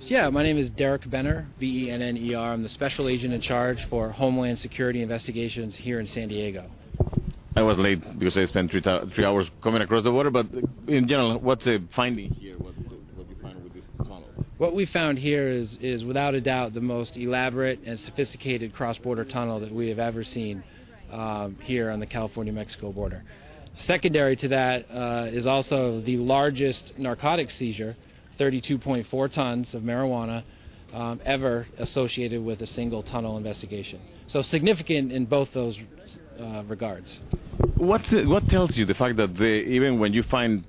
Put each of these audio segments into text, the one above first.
Yeah, my name is Derek Benner, Benner. I'm the special agent in charge for Homeland Security investigations here in San Diego. I was late because I spent 3 hours coming across the border, but in general, what's the finding here? What you find with this tunnel? What we found here is without a doubt the most elaborate and sophisticated cross-border tunnel that we have ever seen here on the California-Mexico border. Secondary to that is also the largest narcotic seizure, 32.4 tons of marijuana ever associated with a single tunnel investigation. So significant in both those regards. What tells you the fact that even when you find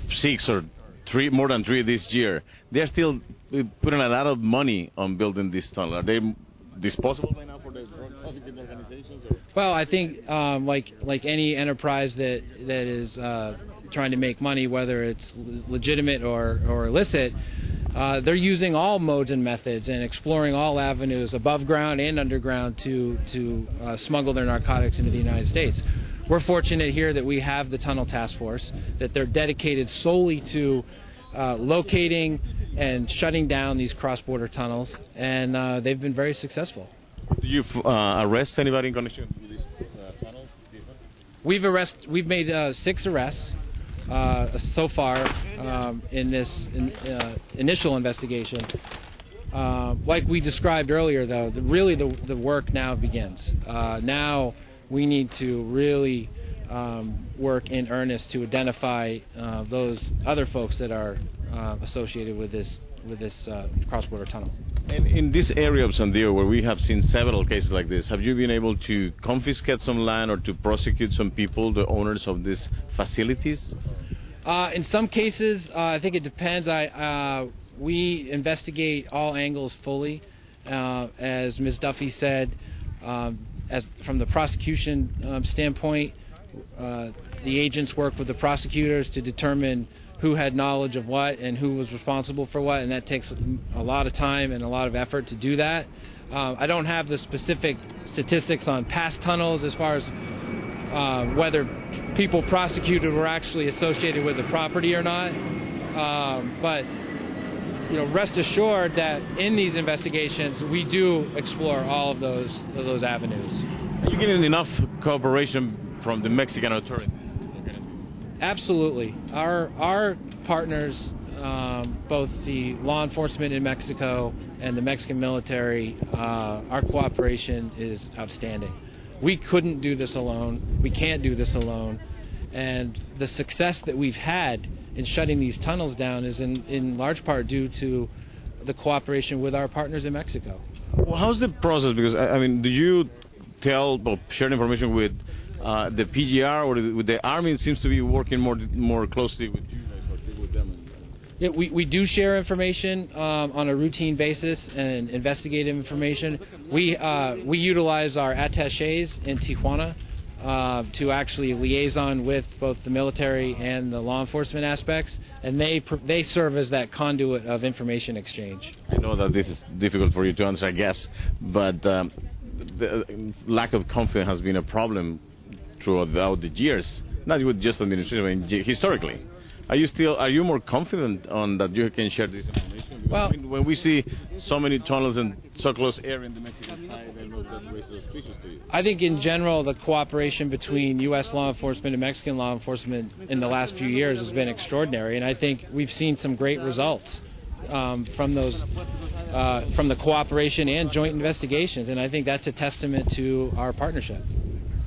6 or 3, more than 3 this year, they're still putting a lot of money on building this tunnel? Are they disposable by now for the prosecuting organizations? Or? Well, I think like any enterprise that is trying to make money, whether it's legitimate or illicit, they're using all modes and methods and exploring all avenues above ground and underground to smuggle their narcotics into the United States. We're fortunate here that we have the Tunnel Task Force, that they're dedicated solely to locating and shutting down these cross-border tunnels, and they've been very successful. Do you arrest anybody in connection with this tunnel? We've made 6 arrests so far in this initial investigation. Like we described earlier, though, really the work now begins. Now we need to really work in earnest to identify those other folks that are associated with this cross-border tunnel. And in this area of San Diego, where we have seen several cases like this, have you been able to confiscate some land or to prosecute some people, the owners of these facilities? In some cases, I think it depends. We investigate all angles fully. As Ms. Duffy said, from the prosecution standpoint, the agents work with the prosecutors to determine who had knowledge of what and who was responsible for what, and that takes a lot of time and a lot of effort to do that. I don't have the specific statistics on past tunnels as far as whether people prosecuted were actually associated with the property or not, but rest assured that in these investigations we do explore all of those avenues. Are you getting enough cooperation from the Mexican authorities? Absolutely. Our partners, both the law enforcement in Mexico and the Mexican military, our cooperation is outstanding. We couldn't do this alone. We can't do this alone. And the success that we've had in shutting these tunnels down is in large part due to the cooperation with our partners in Mexico. Well, how's the process? Because, I mean, do you share information with the PGR or with the Army? It seems to be working more closely with you guys or with them. Yeah, we do share information on a routine basis and investigative information. We utilize our attachés in Tijuana to actually liaison with both the military and the law enforcement aspects, and they serve as that conduit of information exchange. I know that this is difficult for you to answer, I guess, but the lack of confidence has been a problem throughout the years, not with just administration, but historically. Are you more confident on that you can share this information? Because, well, when we see so many tunnels and so close area in the Mexican side, I know that raises suspicion to you. I think in general the cooperation between U.S. law enforcement and Mexican law enforcement in the last few years has been extraordinary, and I think we've seen some great results from the cooperation and joint investigations, and I think that's a testament to our partnership.